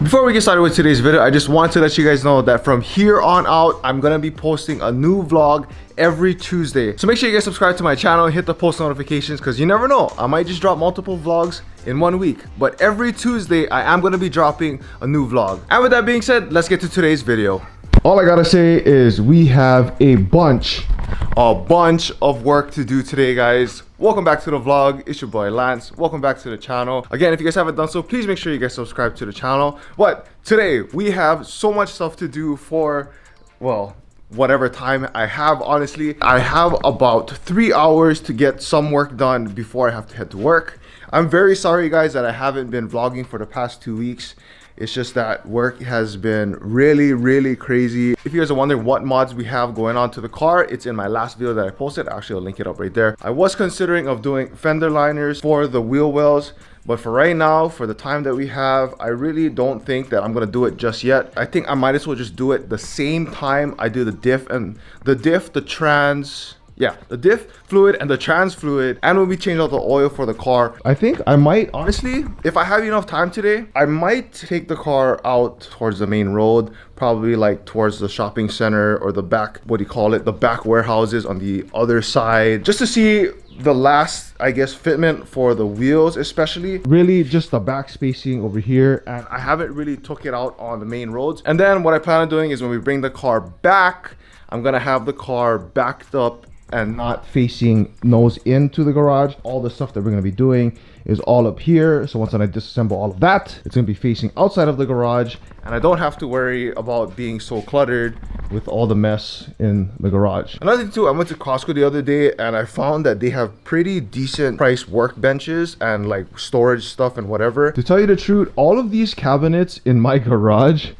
Before we get started with today's video, I just want to let you guys know that from here on out, I'm gonna be posting a new vlog every Tuesday. So make sure you guys subscribe to my channel, hit the post notifications, because you never know, I might just drop multiple vlogs in 1 week. But every Tuesday, I am gonna be dropping a new vlog. And with that being said, let's get to today's video. All I gotta say is we have a bunch of work to do today, guys. Welcome back to the vlog. It's your boy Lance. Welcome back to the channel. Again, if you guys haven't done so, please make sure you guys subscribe to the channel. But today we have so much stuff to do for, well, whatever time I have. Honestly, I have about 3 hours to get some work done before I have to head to work. I'm very sorry, guys, that I haven't been vlogging for the past 2 weeks. It's just that work has been really crazy. If you guys are wondering what mods we have going on to the car, it's in my last video that I posted. Actually, I'll link it up right there. I was considering of doing fender liners for the wheel wells, but for right now, for the time that we have, I really don't think that I'm gonna do it just yet. I think I might as well just do it the same time I do the diff and the trans. Yeah, the diff fluid and the trans fluid, and when we change out the oil for the car, I think I might, honestly, if I have enough time today, I might take the car out towards the main road, probably like towards the shopping center or the back, what do you call it, the back warehouses on the other side, just to see the last, I guess, fitment for the wheels, especially really just the back spacing over here. And I haven't really took it out on the main roads. And then what I plan on doing is when we bring the car back, I'm gonna have the car backed up and not facing nose into the garage. All the stuff that we're going to be doing is all up here. So once I disassemble all of that, it's going to be facing outside of the garage, and I don't have to worry about being so cluttered with all the mess in the garage. Another thing too, I went to Costco the other day and I found that they have pretty decent price workbenches and like storage stuff and whatever. To tell you the truth, all of these cabinets in my garage,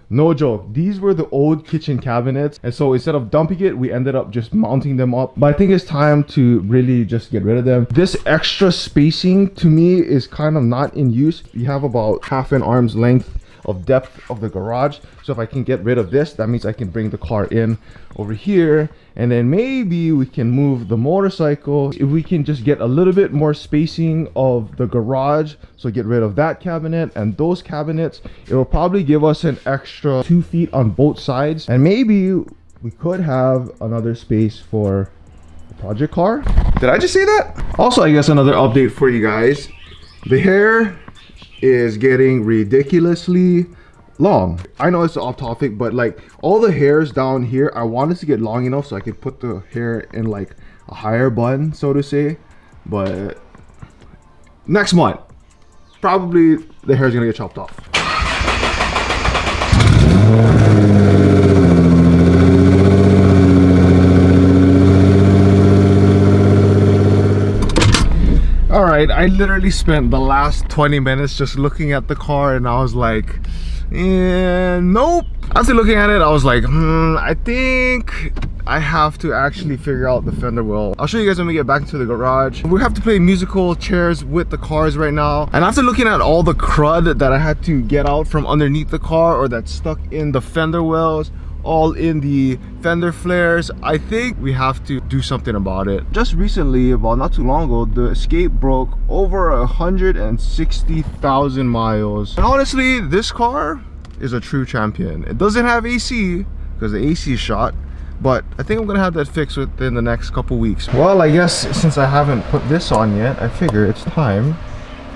no joke, these were the old kitchen cabinets, and so instead of dumping it, we ended up just mounting them up. But I think it's time to really just get rid of them. This extra spacing to me is kind of not in use. You have about half an arm's length of depth of the garage, so if I can get rid of this, that means I can bring the car in over here, and then maybe we can move the motorcycle. If we can just get a little bit more spacing of the garage, so get rid of that cabinet and those cabinets, it will probably give us an extra 2 feet on both sides, and maybe we could have another space for the project car. Did I just say that? Also, I guess another update for you guys, the hair is getting ridiculously long. I know it's off topic, but like all the hairs down here, I wanted to get long enough so I could put the hair in like a higher bun, so to say. But next month, probably the hair is gonna get chopped off. Alright, I literally spent the last 20 minutes just looking at the car and I was like, nope. After looking at it, I was like, I think I have to actually figure out the fender well. I'll show you guys when we get back into the garage. We have to play musical chairs with the cars right now. And after looking at all the crud that I had to get out from underneath the car, or that's stuck in the fender wells, all in the fender flares, I think we have to do something about it. Just recently, about not too long ago, the Escape broke over 160,000 miles. And honestly, this car is a true champion. It doesn't have AC because the AC is shot, but I think I'm gonna have that fixed within the next couple weeks. Well, I guess since I haven't put this on yet, I figure it's time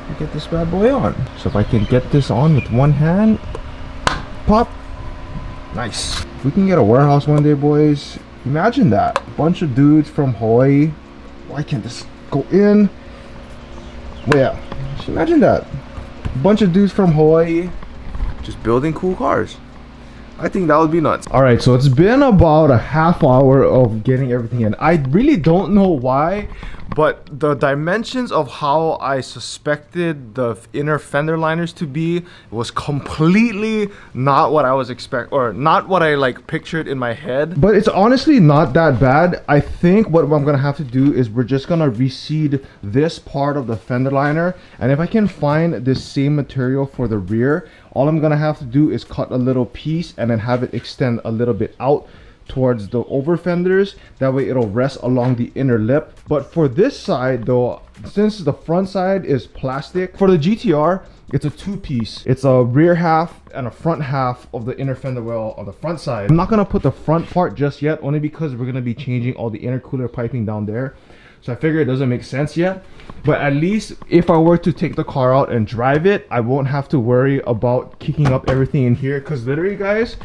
to get this bad boy on. So if I can get this on with one hand, pop. Nice. If we can get a warehouse one day, boys, imagine that. A bunch of dudes from Hawaii. Why can't this go in? But yeah, just imagine that. A bunch of dudes from Hawaii just building cool cars. I think that would be nuts. All right, so it's been about a half hour of getting everything in. I really don't know why, but the dimensions of how I suspected the inner fender liners to be was completely not what I was or not what I like pictured in my head. But it's honestly not that bad. I think what I'm gonna have to do is we're just gonna reseed this part of the fender liner, and if I can find this same material for the rear, all I'm gonna have to do is cut a little piece and then have it extend a little bit out towards the over fenders. That way it'll rest along the inner lip. But for this side though, since the front side is plastic, for the GTR, it's a two-piece. It's a rear half and a front half of the inner fender well on the front side. I'm not gonna put the front part just yet, only because we're gonna be changing all the intercooler piping down there. So I figure it doesn't make sense yet. But at least if I were to take the car out and drive it, I won't have to worry about kicking up everything in here. Because literally, guys,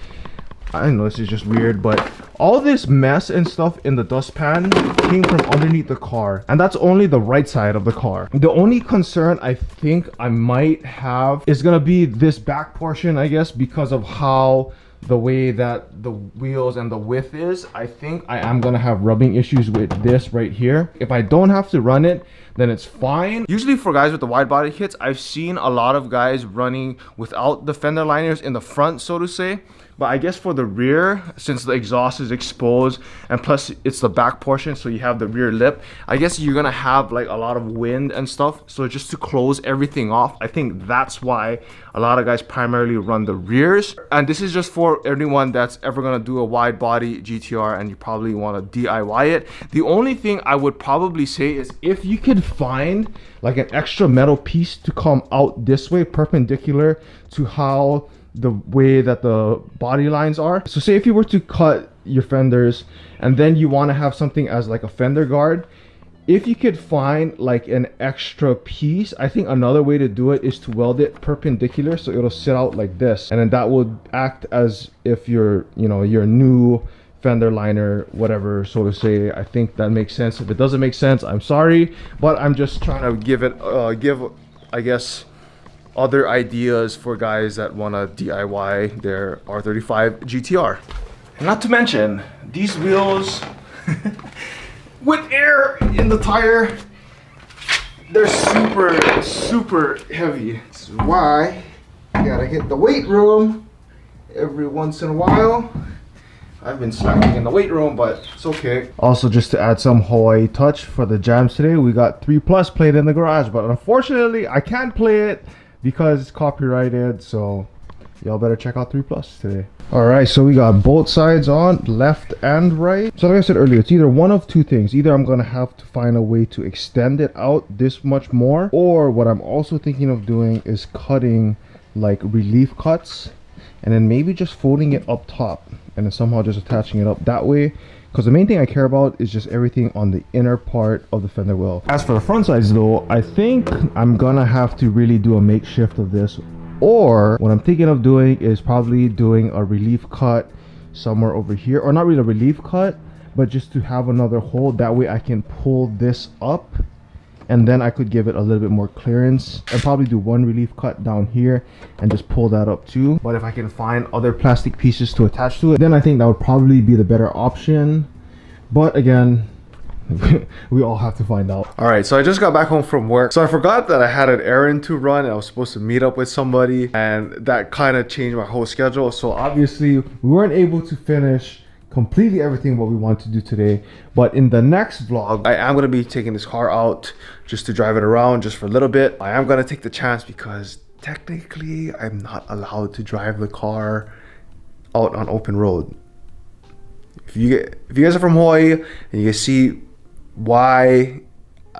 I know this is just weird, but all this mess and stuff in the dustpan came from underneath the car, and that's only the right side of the car. The only concern I think I might have is gonna be this back portion, I guess, because of how the way that the wheels and the width is. I think I am gonna have rubbing issues with this right here. If I don't have to run it, then it's fine. Usually for guys with the wide body kits, I've seen a lot of guys running without the fender liners in the front, so to say. But I guess for the rear, since the exhaust is exposed and plus it's the back portion, so you have the rear lip, I guess you're gonna have like a lot of wind and stuff. So just to close everything off, I think that's why a lot of guys primarily run the rears. And this is just for anyone that's ever gonna do a wide body GTR and you probably wanna DIY it. The only thing I would probably say is if you could find like an extra metal piece to come out this way, perpendicular to how the way that the body lines are. So say if you were to cut your fenders and then you want to have something as like a fender guard, if you could find like an extra piece, I think another way to do it is to weld it perpendicular so it'll sit out like this, and then that would act as if your new fender liner, whatever, so to say. I think that makes sense. If it doesn't make sense, I'm sorry, but I'm just trying to give I guess other ideas for guys that want to DIY their R35 GTR. And not to mention, these wheels with air in the tire, they're super heavy. This is why you gotta hit the weight room every once in a while. I've been slacking in the weight room, but it's okay. Also, just to add some Hawaii touch for the jams today, we got 3+ played in the garage, but unfortunately I can't play it because it's copyrighted, so y'all better check out 3+ today. All right, so we got both sides on, left and right. So like I said earlier, it's either one of two things. Either I'm gonna have to find a way to extend it out this much more, or what I'm also thinking of doing is cutting like relief cuts and then maybe just folding it up top and then somehow just attaching it up that way. Because the main thing I care about is just everything on the inner part of the fender well. As for the front sides though, I think I'm gonna have to really do a makeshift of this, or what I'm thinking of doing is probably doing a relief cut somewhere over here, or not really a relief cut, but just to have another hole. That way I can pull this up and then I could give it a little bit more clearance. I'd probably do one relief cut down here and just pull that up too. But if I can find other plastic pieces to attach to it, then I think that would probably be the better option. But again, we all have to find out. All right, so I just got back home from work. So I forgot that I had an errand to run and I was supposed to meet up with somebody, and that kind of changed my whole schedule. So obviously we weren't able to finish completely everything what we want to do today. But in the next vlog, I am going to be taking this car out just to drive it around just for a little bit. I am going to take the chance because technically I'm not allowed to drive the car out on open road. If you guys are from Hawaii and you guys see why,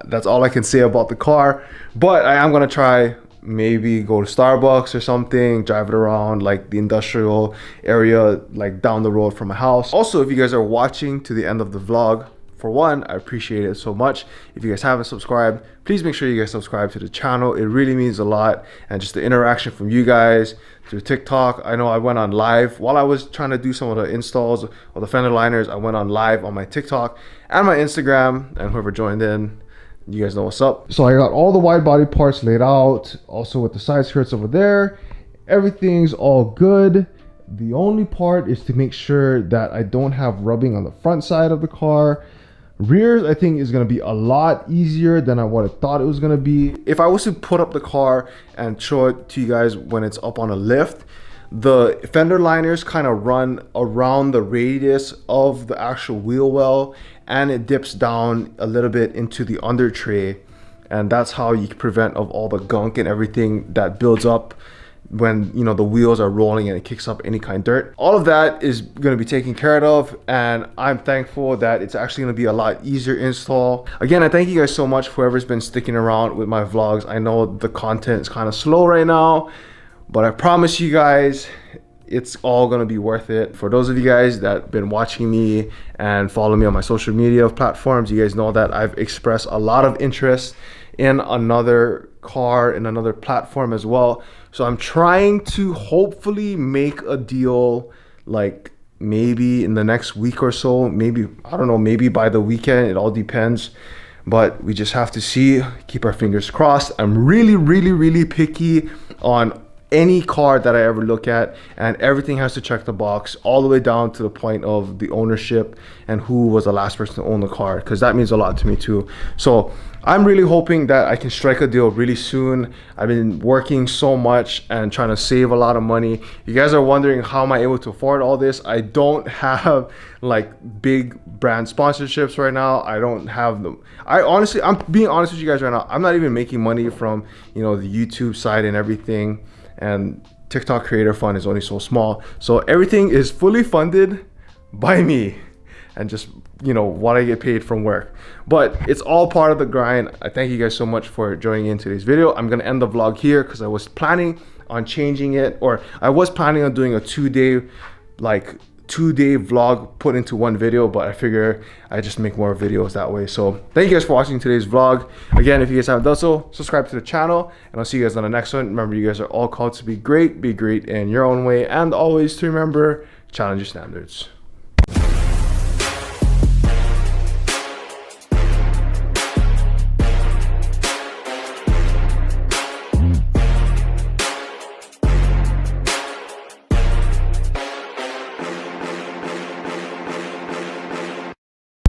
that's all I can say about the car. But I am going to try maybe go to Starbucks or something, drive it around like the industrial area like down the road from my house. Also, if you guys are watching to the end of the vlog, for one, I appreciate it so much. If you guys haven't subscribed, please make sure you guys subscribe to the channel. It really means a lot. And just the interaction from you guys through TikTok. I know I went on live while I was trying to do some of the installs of the fender liners. I went on live on my TikTok and my Instagram, and whoever joined in, you guys know what's up. So I got all the wide body parts laid out, also with the side skirts over there. Everything's all good. The only part is to make sure that I don't have rubbing on the front side of the car. Rears, I think, is going to be a lot easier than what I thought it was going to be. If I was to put up the car and show it to you guys when it's up on a lift, the fender liners kind of run around the radius of the actual wheel well, and it dips down a little bit into the under tray, and that's how you prevent of all the gunk and everything that builds up when you know the wheels are rolling and it kicks up any kind of dirt. All of that is going to be taken care of, and I'm thankful that it's actually going to be a lot easier install. Again, I thank you guys so much for whoever's been sticking around with my vlogs. I know the content is kind of slow right now, but I promise you guys it's all going to be worth it. For those of you guys that have been watching me and follow me on my social media platforms, you guys know that I've expressed a lot of interest in another car and another platform as well. So I'm trying to hopefully make a deal, like maybe in the next week or so, maybe, I don't know, maybe by the weekend. It all depends, but we just have to see, keep our fingers crossed. I'm really picky on any car that I ever look at, and everything has to check the box all the way down to the point of the ownership and who was the last person to own the car, because that means a lot to me too. So I'm really hoping that I can strike a deal really soon. I've been working so much and trying to save a lot of money. You guys are wondering, how am I able to afford all this? I don't have like big brand sponsorships right now. I don't have them. I'm being honest with you guys right now. I'm not even making money from, you know, the YouTube side and everything. And TikTok creator fund is only so small. So everything is fully funded by me and just, you know, what I get paid from work. But it's all part of the grind. I thank you guys so much for joining in today's video. I'm gonna end the vlog here because I was planning on changing it, or I was planning on doing a two-day vlog put into one video, but I figure I just make more videos that way. So thank you guys for watching today's vlog. Again, if you guys haven't done so, subscribe to the channel, and I'll see you guys on the next one. Remember, you guys are all called to be great in your own way, and always to remember, challenge your standards.